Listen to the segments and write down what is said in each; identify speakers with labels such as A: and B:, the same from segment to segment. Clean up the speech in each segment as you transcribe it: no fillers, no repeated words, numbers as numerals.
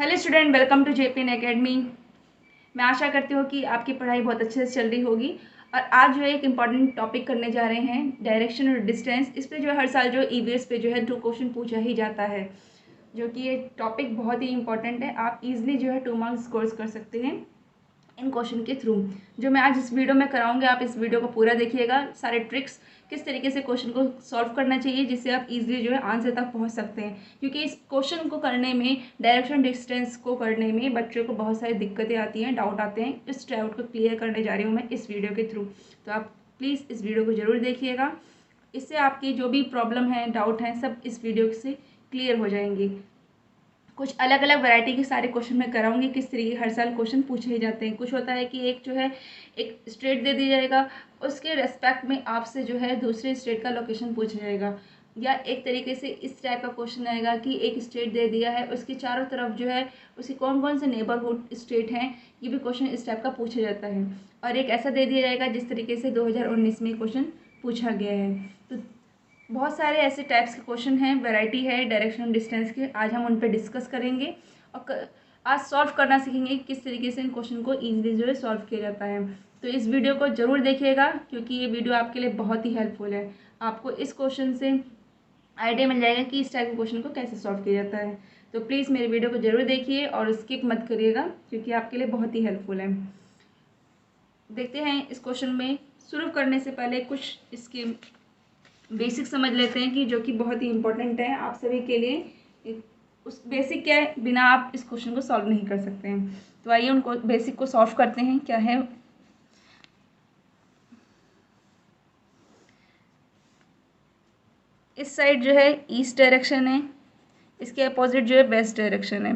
A: Hello student, welcome to JPN academy. मैं आशा करती हूँ कि आपकी पढ़ाई बहुत अच्छे से चल रही होगी। और आज जो है एक इम्पॉर्टेंट टॉपिक करने जा रहे हैं, डायरेक्शन और डिस्टेंस। इस पे जो है हर साल जो ईवीएस पे जो है 2 क्वेश्चन पूछा ही जाता है, जो कि ये टॉपिक बहुत ही इंपॉर्टेंट है। आप इजीली जो है 2 मार्क्स स्कोर कर सकते हैं इन क्वेश्चन के थ्रू। जो मैं आज इस वीडियो में कराऊंगी, आप इस वीडियो को पूरा देखिएगा। सारे ट्रिक्स किस तरीके से क्वेश्चन को सॉल्व करना चाहिए, जिससे आप इजीली जो है आंसर तक पहुंच सकते हैं। क्योंकि इस क्वेश्चन को करने में, डायरेक्शन डिस्टेंस को करने में बच्चों को बहुत सारी दिक्कतें आती हैं, डाउट आते हैं। इस डाउट को क्लियर करने जा रही हूँ मैं इस वीडियो के थ्रू। तो आप प्लीज़ इस वीडियो को ज़रूर देखिएगा। इससे आपकी जो भी प्रॉब्लम है, डाउट हैं, सब इस वीडियो से क्लियर हो जाएंगे। कुछ अलग अलग वैरायटी के सारे क्वेश्चन मैं कराऊंगी। किस तरीके हर साल क्वेश्चन पूछे ही जाते हैं। कुछ होता है कि एक जो है एक स्टेट दे दिया जाएगा, उसके रेस्पेक्ट में आपसे जो है दूसरे स्टेट का लोकेशन पूछा जाएगा। या एक तरीके से इस टाइप का क्वेश्चन आएगा कि एक स्टेट दे दिया है, उसके चारों तरफ जो है उसके कौन कौन से नेबरहुड स्टेट हैं, ये भी क्वेश्चन इस टाइप का पूछा जाता है। और एक ऐसा दे दिया जाएगा जिस तरीके से 2019 में क्वेश्चन पूछा गया है। तो बहुत सारे ऐसे टाइप्स के क्वेश्चन हैं, वैरायटी है डायरेक्शन डिस्टेंस के। आज हम उन पर डिस्कस करेंगे और आज सॉल्व करना सीखेंगे किस तरीके से इन क्वेश्चन को ईजिली जो है सॉल्व किया जाता है। तो इस वीडियो को ज़रूर देखिएगा, क्योंकि ये वीडियो आपके लिए बहुत ही हेल्पफुल है। आपको इस क्वेश्चन से आइडिया मिल जाएगा कि इस टाइप के क्वेश्चन को कैसे सॉल्व किया जाता है। तो प्लीज़ मेरे वीडियो को ज़रूर देखिए और स्किप मत करिएगा, क्योंकि आपके लिए बहुत ही हेल्पफुल है। देखते हैं इस क्वेश्चन में। शुरू करने से पहले कुछ इसके बेसिक समझ लेते हैं, कि जो कि बहुत ही इम्पोर्टेंट है आप सभी के लिए। उस बेसिक क्या है, बिना आप इस क्वेश्चन को सॉल्व नहीं कर सकते हैं। तो आइए उनको बेसिक को सॉल्व करते हैं। क्या है, इस साइड जो है ईस्ट डायरेक्शन है, इसके अपोजिट जो है वेस्ट डायरेक्शन है।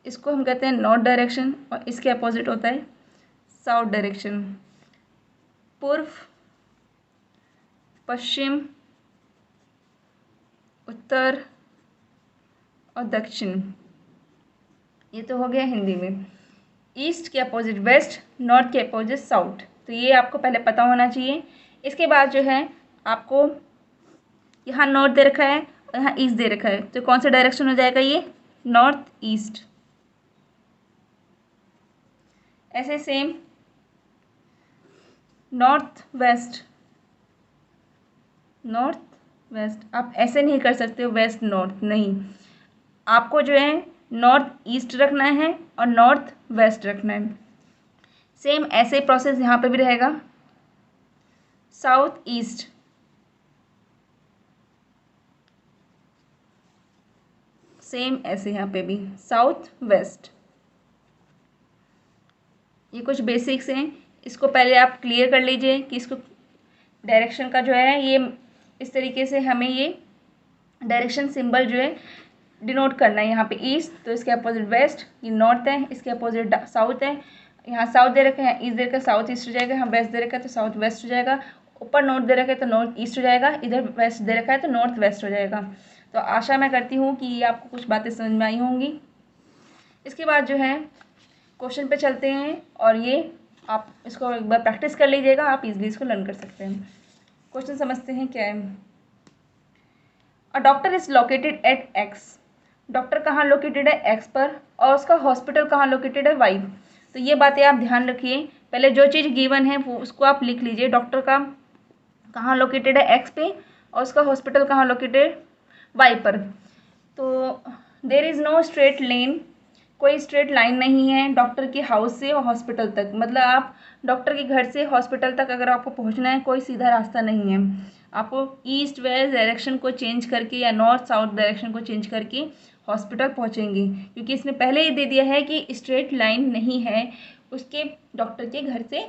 A: इसको हम कहते हैं नॉर्थ डायरेक्शन, और इसके अपोजिट होता है साउथ डायरेक्शन। पूर्व, पश्चिम, उत्तर और दक्षिण, ये तो हो गया हिंदी में। ईस्ट के अपोजिट वेस्ट, नॉर्थ के अपोजिट साउथ, तो ये आपको पहले पता होना चाहिए। इसके बाद जो है आपको यहाँ नॉर्थ दे रखा है और यहाँ ईस्ट दे रखा है, तो कौन सा डायरेक्शन हो जाएगा, ये नॉर्थ ईस्ट। ऐसे same north west, north west. आप ऐसे नहीं कर सकते हो वेस्ट नॉर्थ, नहीं, आपको जो है नॉर्थ ईस्ट रखना है और नॉर्थ वेस्ट रखना है। सेम ऐसे प्रोसेस यहाँ पे भी रहेगा, साउथ ईस्ट, सेम ऐसे यहाँ पे भी साउथ वेस्ट। ये कुछ बेसिक्स हैं, इसको पहले आप क्लियर कर लीजिए कि इसको डायरेक्शन का जो है ये इस तरीके से हमें ये डायरेक्शन सिंबल जो है डिनोट करना है। यहाँ पे ईस्ट, तो इसके अपोजिट वेस्ट, ये नॉर्थ है, इसके अपोजिट साउथ है। यहाँ साउथ दे रखा है, यहाँ ईस्ट दे रखा है, साउथ ईस्ट हो जाएगा। यहाँ वेस्ट दे रखा है तो साउथ वेस्ट हो जाएगा। ऊपर नॉर्थ दे रखा है तो नॉर्थ ईस्ट हो जाएगा। इधर वेस्ट दे रखा है तो नॉर्थ वेस्ट हो जाएगा। तो आशा मैं करती हूँ कि ये आपको कुछ बातें समझ में आई होंगी। इसके बाद जो है क्वेश्चन पे चलते हैं, और ये आप इसको एक बार प्रैक्टिस कर लीजिएगा, आप इजीली इसको लर्न कर सकते हैं। क्वेश्चन समझते हैं क्या है। A doctor is located at x. Doctor कहाँ लोकेटेड है, एक्स पर, और उसका हॉस्पिटल कहाँ लोकेटेड है, वाई। तो ये बातें आप ध्यान रखिए। पहले जो चीज़ गिवन है वो उसको आप लिख लीजिए। डॉक्टर का कहाँ लोकेटेड है, एक्स पे, और उसका हॉस्पिटल कहाँ लोकेटेड, वाई पर। तो देर इज़ नो स्ट्रेट लेन, कोई स्ट्रेट लाइन नहीं है डॉक्टर के हाउस से और हॉस्पिटल तक। मतलब आप डॉक्टर के घर से हॉस्पिटल तक अगर आपको पहुंचना है, कोई सीधा रास्ता नहीं है। आपको ईस्ट वेस्ट डायरेक्शन को चेंज करके या नॉर्थ साउथ डायरेक्शन को चेंज करके हॉस्पिटल पहुंचेंगे, क्योंकि इसने पहले ही दे दिया है कि स्ट्रेट लाइन नहीं है उसके डॉक्टर के घर से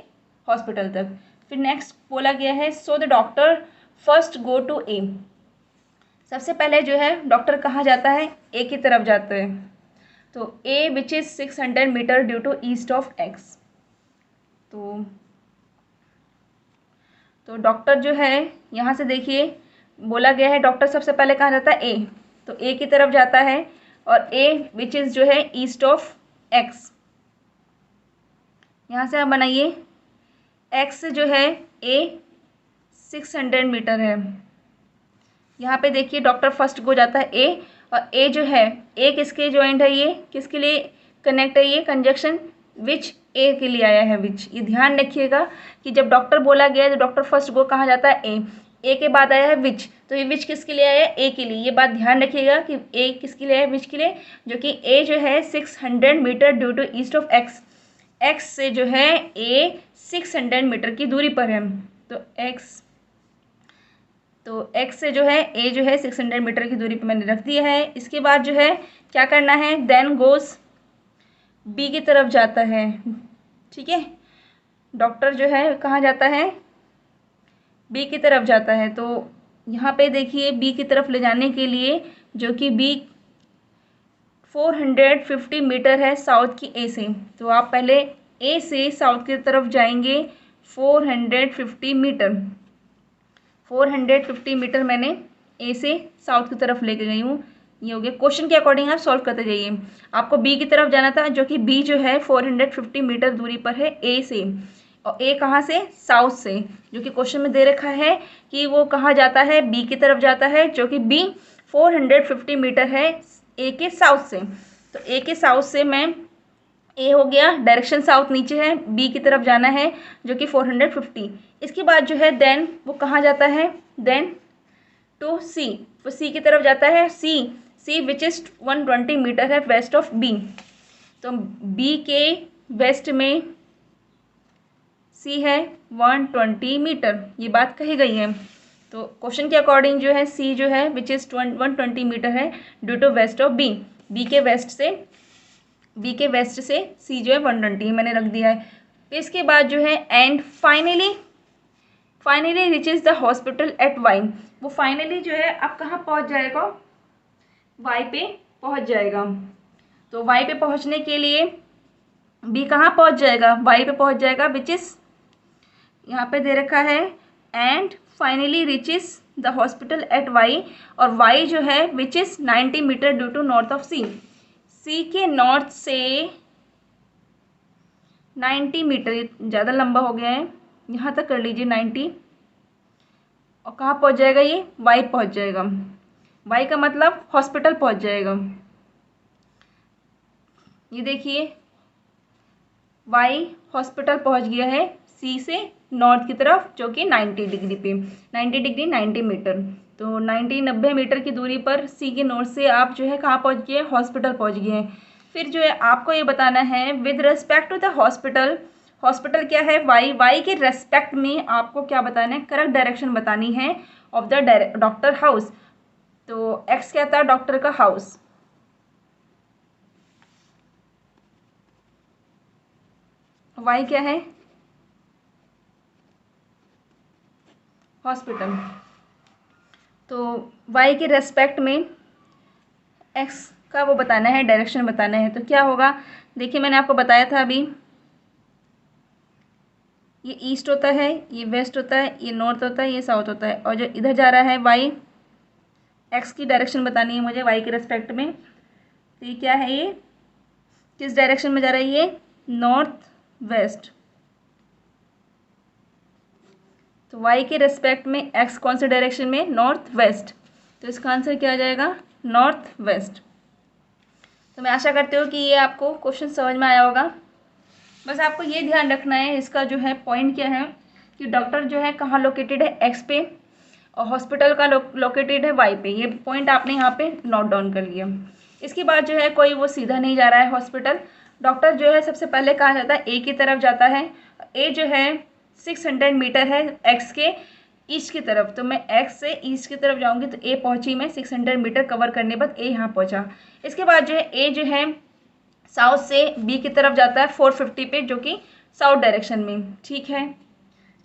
A: हॉस्पिटल तक। फिर नेक्स्ट बोला गया है, so the doctor first go to A. सबसे पहले जो है डॉक्टर कहाँ जाता है, ए की तरफ जाता है। तो A which is 600 metre due to east of X. तो डॉक्टर जो है यहाँ से देखिए बोला गया है, डॉक्टर सबसे पहले कहाँ जाता है, ए, तो ए की तरफ जाता है। और ए विच इज़ जो है ईस्ट ऑफ एक्स, यहाँ से आप बनाइए, एक्स जो है ए 600 मीटर है। यहाँ पे देखिए डॉक्टर फर्स्ट को जाता है ए, और ए जो है, ए किसके जॉइंट है, ये किसके लिए कनेक्ट है, ये कंजक्शन विच ए के लिए आया है, विच। ये ध्यान रखिएगा कि जब डॉक्टर बोला गया है तो डॉक्टर फर्स्ट गो कहाँ जाता है, ए के बाद आया है विच, तो ये विच किसके लिए आया है, ए के लिए। ये बात ध्यान रखिएगा कि ए किसके लिए है, विच के लिए, जो कि ए जो है 600 metre due to east of X. X से जो है ए 600 मीटर की दूरी पर है, तो एक्स से जो है ए जो है 600 मीटर की दूरी पर मैंने रख दिया है। इसके बाद जो है क्या करना है, देन गोस बी की तरफ जाता है, ठीक है। डॉक्टर जो है कहाँ जाता है, बी की तरफ जाता है। तो यहाँ पे देखिए बी की तरफ ले जाने के लिए, जो कि बी 450 मीटर है साउथ की ए से, तो आप पहले ए से साउथ की तरफ जाएंगे 450 मीटर। 450 मीटर मैंने ए से साउथ की तरफ लेके गई हूँ। ये हो गया। क्वेश्चन के अकॉर्डिंग आप सॉल्व करते जाइए। आपको बी की तरफ जाना था, जो कि बी जो है 450 मीटर दूरी पर है ए से, और ए कहाँ से, साउथ से, जो कि क्वेश्चन में दे रखा है कि वो कहाँ जाता है, बी की तरफ जाता है, जो कि बी 450 मीटर है ए के साउथ से। तो ए के साउथ से मैं, ए हो गया, डायरेक्शन साउथ नीचे है, बी की तरफ जाना है जो कि 450। इसके बाद जो है देन वो कहाँ जाता है, देन टू सी, वो सी की तरफ जाता है, सी विच इज 120 मीटर है वेस्ट ऑफ बी। तो बी के वेस्ट में सी है 120 मीटर, ये बात कही गई है। तो क्वेश्चन के अकॉर्डिंग जो है सी जो है विच इज़ 120 मीटर है due to west of B. B के वेस्ट से सी जो है 120 मैंने रख दिया है। फिर इसके बाद जो है and finally reaches the hospital at Y. वो फाइनली जो है अब कहाँ पहुँच जाएगा, वाई पे पहुँच जाएगा। तो वाई पे पहुँचने के लिए बी कहाँ पहुँच जाएगा, वाई पे पहुँच जाएगा, विच इज़ यहाँ पे दे रखा है and finally reaches the hospital at Y, और वाई जो है which is 90 metre due to north of C. C के नॉर्थ से 90 मीटर, ज़्यादा लंबा हो गया है, यहाँ तक कर लीजिए 90, और कहाँ पहुँच जाएगा, ये वाई पहुँच जाएगा। वाई का मतलब हॉस्पिटल पहुँच जाएगा। ये देखिए वाई हॉस्पिटल पहुँच गया है सी से नॉर्थ की तरफ, जो कि 90 डिग्री पे, 90 डिग्री 90 मीटर, तो 90 मीटर की दूरी पर सी के नॉर्थ से आप जो है कहाँ पहुँच गए, हॉस्पिटल पहुँच गए हैं। फिर जो है आपको ये बताना है with respect to the hospital, hospital क्या है, वाई के रेस्पेक्ट में आपको क्या बताना है, करेक्ट डायरेक्शन बतानी है ऑफ द डॉक्टर हाउस। तो एक्स क्या था, डॉक्टर का हाउस, वाई क्या है, हॉस्पिटल। तो वाई के रेस्पेक्ट में एक्स का वो बताना है, डायरेक्शन बताना है। तो क्या होगा, देखिए मैंने आपको बताया था अभी, ये ईस्ट होता है, ये वेस्ट होता है, ये नॉर्थ होता है, ये साउथ होता है, और जो इधर जा रहा है वाई, एक्स की डायरेक्शन बतानी है मुझे वाई के रेस्पेक्ट में। तो ये क्या है, ये किस डायरेक्शन में जा रहा है, ये नॉर्थ वेस्ट। तो वाई के रेस्पेक्ट में एक्स कौन से डायरेक्शन में, नॉर्थ वेस्ट। तो इसका आंसर क्या आ जाएगा, नॉर्थ वेस्ट। तो मैं आशा करती हूँ कि ये आपको क्वेश्चन समझ में आया होगा। बस आपको ये ध्यान रखना है, इसका जो है पॉइंट क्या है कि डॉक्टर जो है कहाँ लोकेटेड है, एक्स पे, और हॉस्पिटल का लोकेटेड है वाई पे। ये पॉइंट आपने यहाँ पे नोट डाउन कर लिया। इसके बाद जो है कोई वो सीधा नहीं जा रहा है हॉस्पिटल, डॉक्टर जो है सबसे पहले कहाँ जाता है, ए की तरफ जाता है। ए जो है 600 मीटर है एक्स के ईस्ट की तरफ, तो मैं एक्स से ईस्ट की तरफ जाऊंगी तो ए पहुंची मैं 600 मीटर कवर करने बाद ए यहाँ पहुंचा। इसके बाद जो है ए जो है साउथ से बी की तरफ जाता है 450 पे, जो कि साउथ डायरेक्शन में, ठीक है।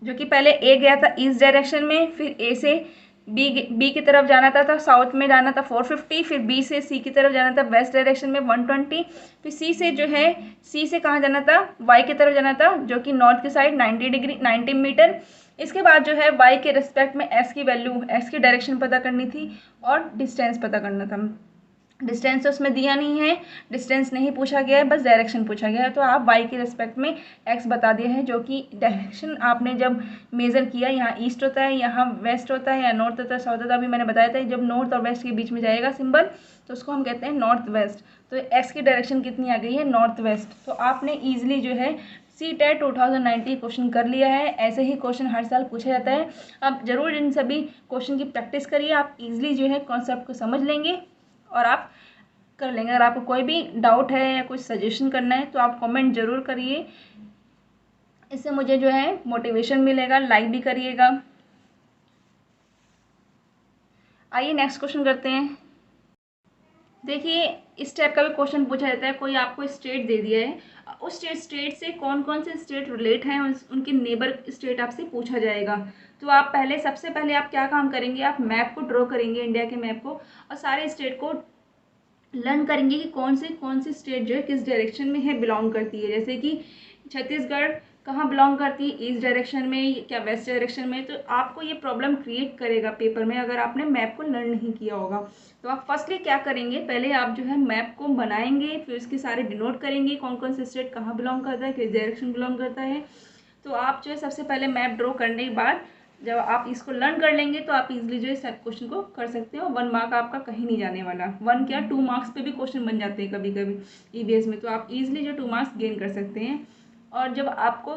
A: जो कि पहले ए गया था ईस्ट डायरेक्शन में, फिर ए से बी की तरफ जाना था साउथ में जाना था 450, फिर बी से सी की तरफ जाना था वेस्ट डायरेक्शन में 120, फिर सी से जो है सी से कहाँ जाना था, वाई की तरफ जाना था, जो कि नॉर्थ की साइड 90 डिग्री 90 मीटर। इसके बाद जो है वाई के रिस्पेक्ट में एस की वैल्यू, एस की डायरेक्शन पता करनी थी और डिस्टेंस पता करना था। डिस्टेंस तो उसमें दिया नहीं है, डिस्टेंस नहीं पूछा गया है, बस डायरेक्शन पूछा गया है। तो आप वाई के रिस्पेक्ट में एक्स बता दिया है, जो कि डायरेक्शन आपने जब मेज़र किया, यहाँ ईस्ट होता है, यहाँ वेस्ट होता है, या नॉर्थ होता है, साउथ होता है। अभी मैंने बताया था जब नॉर्थ और वेस्ट के बीच में जाएगा सिंबल तो उसको हम कहते हैं नॉर्थ वेस्ट। तो एक्स की डायरेक्शन कितनी आ गई है, नॉर्थ वेस्ट। तो आपने ईजिली जो है CTET 2019 क्वेश्चन कर लिया है। ऐसे ही क्वेश्चन हर साल पूछा जाता है। आप ज़रूर इन सभी क्वेश्चन की प्रैक्टिस करिए, आप इजीली जो है कॉन्सेप्ट को समझ लेंगे और आप कर लेंगे। अगर आपको कोई भी डाउट है या कुछ सजेशन करना है तो आप कमेंट ज़रूर करिए, इससे मुझे जो है मोटिवेशन मिलेगा। लाइक भी करिएगा। आइए नेक्स्ट क्वेश्चन करते हैं। देखिए इस टाइप का भी क्वेश्चन पूछा जाता है, कोई आपको स्टेट दे दिया है, उस स्टेट से कौन कौन से स्टेट रिलेट हैं, उनके नेबर स्टेट आपसे पूछा जाएगा। तो आप सबसे पहले आप क्या काम करेंगे, आप मैप को ड्रॉ करेंगे, इंडिया के मैप को, और सारे स्टेट को लर्न करेंगे कि कौन सी स्टेट जो है किस डायरेक्शन में है, बिलोंग करती है। जैसे कि छत्तीसगढ़ कहाँ बिलोंग करती है, ईस्ट डायरेक्शन में क्या वेस्ट डायरेक्शन में। तो आपको ये प्रॉब्लम क्रिएट करेगा पेपर में अगर आपने मैप को लर्न नहीं किया होगा। तो आप फर्स्टली क्या करेंगे, पहले आप जो है मैप को बनाएंगे, फिर उसके सारे डिनोट करेंगे कौन कौन से स्टेट कहाँ बिलोंग करता है, किस डायरेक्शन बिलोंग करता है। तो आप जो है सबसे पहले मैप ड्रॉ करने के बाद जब आप इसको लर्न कर लेंगे तो आप इजीली जो है सब क्वेश्चन को कर सकते हो। 1 मार्क आपका कहीं नहीं जाने वाला, 1 क्या 2 मार्क्स पे भी क्वेश्चन बन जाते हैं कभी कभी EVS में। तो आप इजीली जो 2 मार्क्स गेन कर सकते हैं। और जब आपको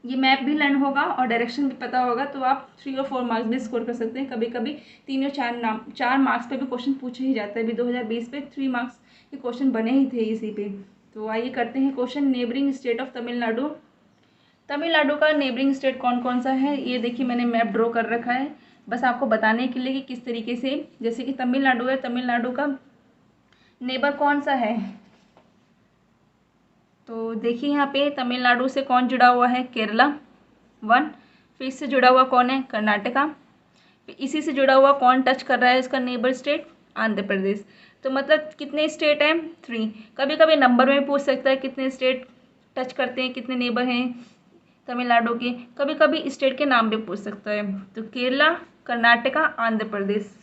A: ये मैप भी लर्न होगा और डायरेक्शन भी पता होगा तो आप 3 और 4 मार्क्स भी स्कोर कर सकते हैं। कभी कभी 3 और 4 मार्क्स पे भी क्वेश्चन पूछा ही जाता है। अभी 2020 पे 3 मार्क्स के क्वेश्चन बने ही थे इसी पे। तो आइए करते हैं question. Neighbouring state of Tamil Nadu, Tamil Nadu का नेबरिंग स्टेट कौन कौन सा है, ये देखिए मैंने मैप ड्रॉ कर रखा है बस आपको बताने के लिए कि किस तरीके से। जैसे कि तमिलनाडु है, तमिलनाडु का नेबर कौन सा है, तो देखिए यहाँ पे तमिलनाडु से कौन जुड़ा हुआ है, केरला 1। फिर इससे जुड़ा हुआ कौन है, कर्नाटका। फिर इसी से जुड़ा हुआ कौन टच कर रहा है इसका नेबर स्टेट, आंध्र प्रदेश। तो मतलब कितने स्टेट हैं, 3। कभी कभी नंबर में पूछ सकता है कितने स्टेट टच करते हैं, कितने नेबर हैं तमिलनाडु के। कभी कभी स्टेट के नाम भी पूछ सकता है। तो केरला, कर्नाटका, आंध्र प्रदेश।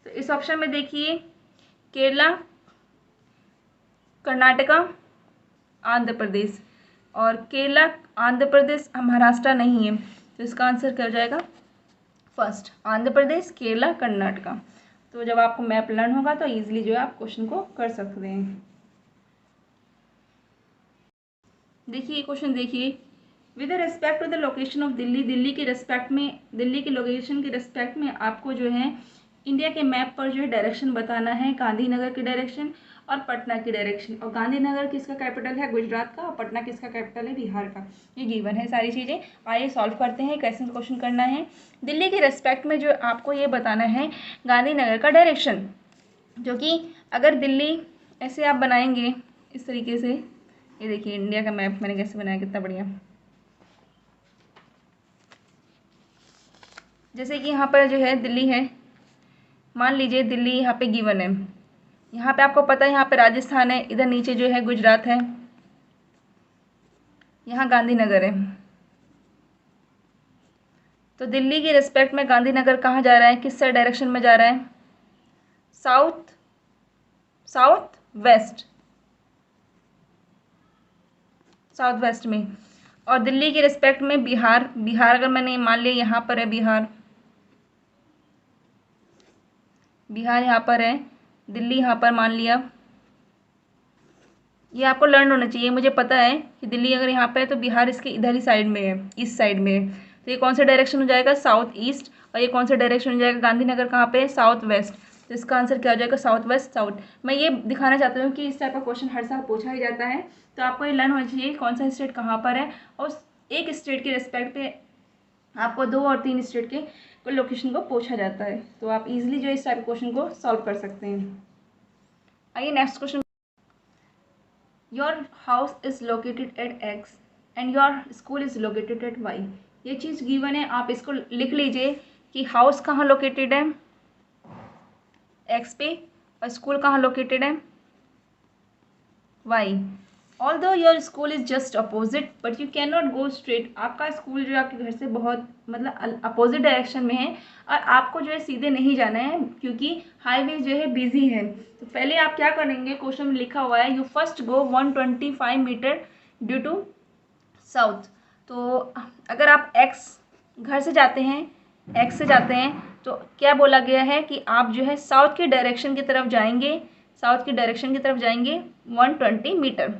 A: तो इस ऑप्शन में देखिए केरला, कर्नाटका, आंध्र प्रदेश। और केरला, आंध्र प्रदेश, महाराष्ट्र नहीं है। तो इसका आंसर क्या हो जाएगा, फर्स्ट आंध्र प्रदेश, केरला, कर्नाटका। तो जब आपको मैप लर्न होगा तो इजीली जो है आप क्वेश्चन को कर सकते हैं। देखिए क्वेश्चन देखिए, with respect to the location of Delhi, Delhi के रिस्पेक्ट में, दिल्ली के लोकेशन के रिस्पेक्ट में आपको जो है इंडिया के मैप पर जो है डायरेक्शन बताना है, गांधीनगर की डायरेक्शन और पटना की डायरेक्शन। और गांधीनगर किसका कैपिटल है, गुजरात का, और पटना किसका कैपिटल है, बिहार का। ये गिवन है सारी चीज़ें। आइए सॉल्व करते हैं, कैसे क्वेश्चन करना है। दिल्ली के रिस्पेक्ट में जो आपको ये बताना है गांधीनगर का डायरेक्शन, जो कि अगर दिल्ली ऐसे आप बनाएंगे इस तरीके से, ये देखिए इंडिया का मैप मैंने कैसे बनाया, कितना बढ़िया। जैसे कि यहाँ पर जो है दिल्ली है, मान लीजिए दिल्ली यहाँ पे गिवन है, यहाँ पे आपको पता है यहाँ पे राजस्थान है, इधर नीचे जो है गुजरात है, यहाँ गांधीनगर है। तो दिल्ली के रिस्पेक्ट में गांधीनगर कहाँ जा रहा है, किस साइड डायरेक्शन में जा रहा है, south, south west, south west में। और दिल्ली के रिस्पेक्ट में बिहार, बिहार अगर मैंने मान लिया यहाँ पर है बिहार, बिहार यहाँ पर है, दिल्ली यहाँ पर मान लिया। ये आपको लर्न होना चाहिए, मुझे पता है कि दिल्ली अगर यहाँ पे है तो बिहार इसके इधर ही साइड में है, इस साइड में है। तो ये कौन सा डायरेक्शन हो जाएगा, साउथ ईस्ट। और ये कौन सा डायरेक्शन हो जाएगा, गांधीनगर कहाँ पे है, साउथ वेस्ट। तो इसका आंसर क्या हो जाएगा, साउथ वेस्ट, साउथ। मैं ये दिखाना चाहती हूँ कि इस टाइप का क्वेश्चन हर साल पूछा ही जाता है। तो आपको ये लर्न होना चाहिए कौन सा स्टेट कहाँ पर है, और एक स्टेट के रिस्पेक्ट पे आपको 2 और 3 स्टेट के लोकेशन को पूछा जाता है। तो आप इजीली जो इस टाइप क्वेश्चन को सॉल्व कर सकते हैं। आइए next question. Your house is located at X and your school is located at Y। ये चीज़ गिवन है, आप इसको लिख लीजिए कि हाउस कहाँ लोकेटेड है, X पे, और स्कूल कहाँ लोकेटेड है, Y। Although your school is just opposite but you can not go straight. आपका स्कूल जो है आपके घर से बहुत मतलब अपोजिट डायरेक्शन में है और आपको जो है सीधे नहीं जाना है क्योंकि हाईवे जो है बिजी है। तो पहले आप क्या करेंगे, क्वेश्चन में लिखा हुआ है you first go 125 meter due to south. तो अगर आप एक्स घर से जाते हैं, एक्स से जाते हैं, तो क्या बोला गया है कि आप जो है साउथ की डायरेक्शन की तरफ जाएंगे, साउथ की डायरेक्शन की तरफ जाएंगे 120 मीटर,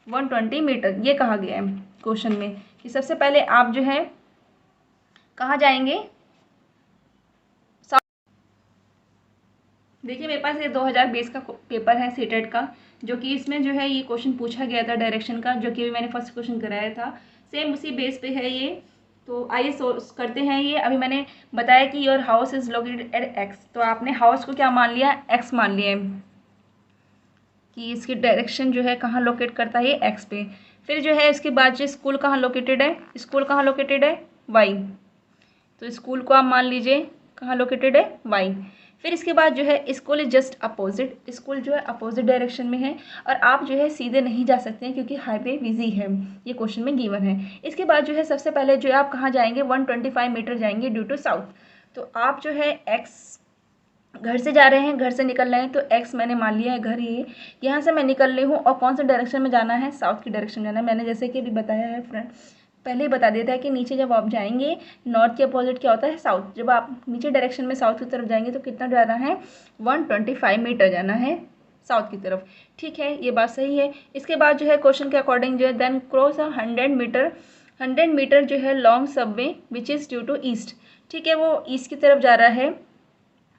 A: 120 मीटर ये कहा गया है क्वेश्चन में कि सबसे पहले आप जो है कहाँ जाएंगे। देखिए मेरे पास ये 2020 का पेपर है सीटेट का, जो कि इसमें जो है ये क्वेश्चन पूछा गया था डायरेक्शन का, जो कि मैंने फर्स्ट क्वेश्चन कराया था, सेम उसी बेस पे है ये। तो आइए करते हैं ये। अभी मैंने बताया कि your house is located at x, तो आपने हाउस को क्या मान लिया, एक्स मान लिया है कि इसकी डायरेक्शन जो है कहाँ लोकेट करता है, एक्स पे। फिर जो है इसके बाद जो स्कूल कहाँ लोकेटेड है, स्कूल कहाँ लोकेटेड है, वाई। तो स्कूल को आप मान लीजिए कहाँ लोकेटेड है, वाई। फिर इसके बाद जो है school is just opposite, school जो है अपोजिट डायरेक्शन में है और आप जो है सीधे नहीं जा सकते हैं क्योंकि हाईवे बिजी है, ये क्वेश्चन में गिवन है। इसके बाद जो है सबसे पहले जो है आप कहाँ जाएंगे, 125 मीटर जाएंगे ड्यू टू साउथ। तो आप जो है एक्स घर से जा रहे हैं, घर से निकल रहे हैं, तो एक्स मैंने मान लिया है घर, ये यहाँ से मैं निकल रही हूँ और कौन सा डायरेक्शन में जाना है, साउथ की डायरेक्शन जाना है। मैंने जैसे कि अभी बताया है फ्रेंड, पहले ही बता देता है कि नीचे जब आप जाएंगे नॉर्थ के अपोजिट क्या होता है, साउथ। जब आप नीचे डायरेक्शन में साउथ की तरफ जाएंगे तो कितना जाना है, 125 मीटर जाना है साउथ की तरफ। ठीक है, ये बात सही है। इसके बाद जो है क्वेश्चन के अकॉर्डिंग जो है देन क्रॉस 100 मीटर, 100 मीटर जो है long subway which is due to east. ठीक है, वो ईस्ट की तरफ जा रहा है,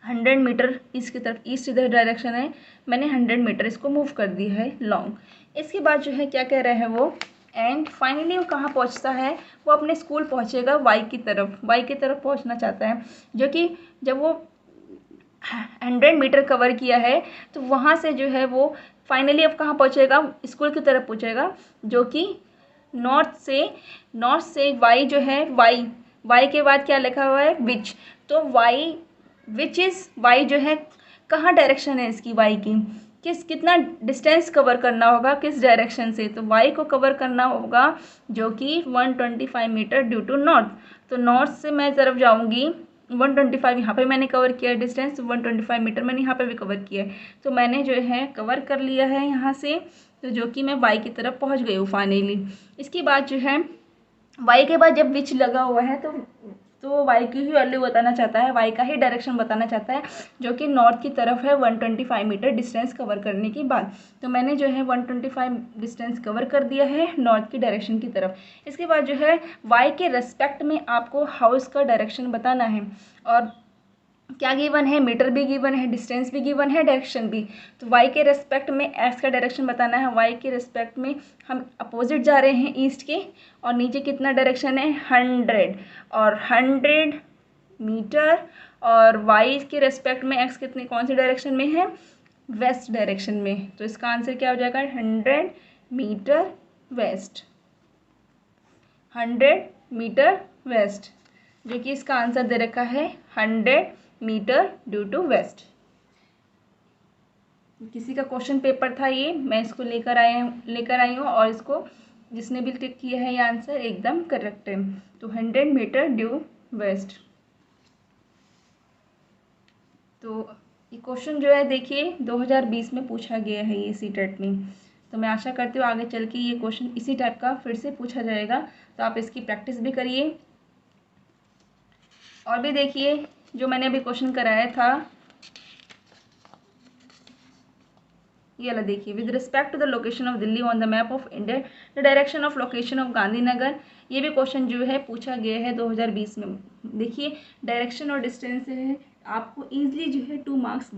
A: 100 मीटर ईस्ट की तरफ, ईस्ट इधर डायरेक्शन है, मैंने 100 मीटर इसको मूव कर दिया है लॉन्ग। इसके बाद जो है क्या कह रहे हैं वो, एंड फाइनली वो कहाँ पहुँचता है, वो अपने स्कूल पहुँचेगा वाई की तरफ, वाई की तरफ पहुँचना चाहता है, जो कि जब वो 100 मीटर कवर किया है तो वहाँ से जो है वो फाइनली अब कहाँ पहुँचेगा, स्कूल की तरफ पहुँचेगा, जो कि नॉर्थ से वाई जो है, वाई, वाई के बाद क्या लिखा हुआ है, विच। तो वाई विच इज़, वाई जो है कहाँ डायरेक्शन है इसकी, वाई की कितना डिस्टेंस कवर करना होगा किस डायरेक्शन से, तो वाई को कवर करना होगा जो कि 125 मीटर ड्यू टू नॉर्थ। तो नॉर्थ से मैं तरफ जाऊंगी 125, यहाँ पे मैंने कवर किया डिस्टेंस 125 मीटर, मैंने यहाँ पे भी कवर किया है, तो मैंने जो है कवर कर लिया है यहाँ से, तो जो कि मैं वाई की तरफ पहुँच गई हूँ फाइनली। इसके बाद जो है वाई के बाद जब विच लगा हुआ है तो वाई की ही वैल्यू बताना चाहता है, वाई का ही डायरेक्शन बताना चाहता है, जो कि नॉर्थ की तरफ है 125 मीटर डिस्टेंस कवर करने के बाद। तो मैंने जो है 125 डिस्टेंस कवर कर दिया है नॉर्थ की डायरेक्शन की तरफ। इसके बाद जो है वाई के रेस्पेक्ट में आपको हाउस का डायरेक्शन बताना है, और क्या गिवन है, मीटर भी गिवन है, डिस्टेंस भी गिवन है, डायरेक्शन भी। तो वाई के रेस्पेक्ट में एक्स का डायरेक्शन बताना है, वाई के रेस्पेक्ट में हम अपोजिट जा रहे हैं ईस्ट के, और नीचे कितना डायरेक्शन है, 100 और 100 मीटर, और वाई के रेस्पेक्ट में एक्स कितनी कौन सी डायरेक्शन में है, वेस्ट डायरेक्शन में। तो इसका आंसर क्या हो जाएगा, 100 मीटर वेस्ट, 100 मीटर वेस्ट, जो कि इसका आंसर दे रखा है 100 मीटर ड्यू टू वेस्ट। किसी का क्वेश्चन पेपर था ये, मैं इसको लेकर आई हूँ, और इसको जिसने भी टिक किया है ये आंसर एकदम करेक्ट है। तो 100 मीटर ड्यू वेस्ट। तो ये क्वेश्चन जो है देखिए 2020 में पूछा गया है ये सीटेट में, तो मैं आशा करती हूँ आगे चल के ये क्वेश्चन इसी टाइप का फिर से पूछा जाएगा, तो आप इसकी प्रैक्टिस भी करिए। और भी देखिए जो मैंने अभी क्वेश्चन कराया था, ये वाला देखिए, with respect to the location of Delhi on the map of India the direction of location of Gandhinagar. ये भी क्वेश्चन जो है पूछा गया है 2020 में। देखिए डायरेक्शन और डिस्टेंस है, आपको ईजिली जो है 2 मार्क्स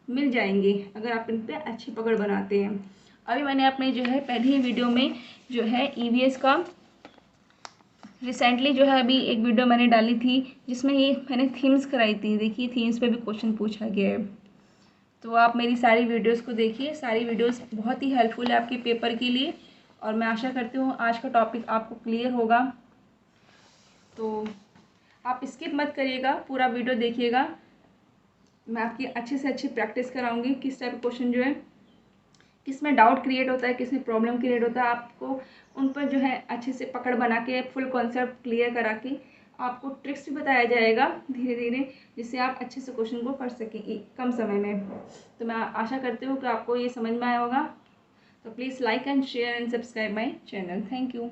A: मिल जाएंगे अगर आप इन पर अच्छी पकड़ बनाते हैं। अभी मैंने अपने जो है पहले ही वीडियो में जो है EVS का रिसेंटली जो है अभी एक वीडियो मैंने डाली थी जिसमें ये मैंने थीम्स कराई थी, देखिए थीम्स पे भी क्वेश्चन पूछा गया है। तो आप मेरी सारी वीडियोस को देखिए, सारी वीडियोस बहुत ही हेल्पफुल है आपके पेपर के लिए, और मैं आशा करती हूँ आज का टॉपिक आपको क्लियर होगा। तो आप स्किप मत करिएगा, पूरा वीडियो देखिएगा, मैं आपकी अच्छे से अच्छी प्रैक्टिस कराऊंगी किस टाइप क्वेश्चन जो है किस में डाउट क्रिएट होता है, किस में प्रॉब्लम क्रिएट होता है, आपको उन पर जो है अच्छे से पकड़ बना के फुल कॉन्सेप्ट क्लियर करा के आपको ट्रिक्स भी बताया जाएगा धीरे धीरे, जिससे आप अच्छे से क्वेश्चन को कर सकेंगे कम समय में। तो मैं आशा करती हूँ कि आपको ये समझ में आया होगा। तो please like and share and subscribe my channel. Thank you.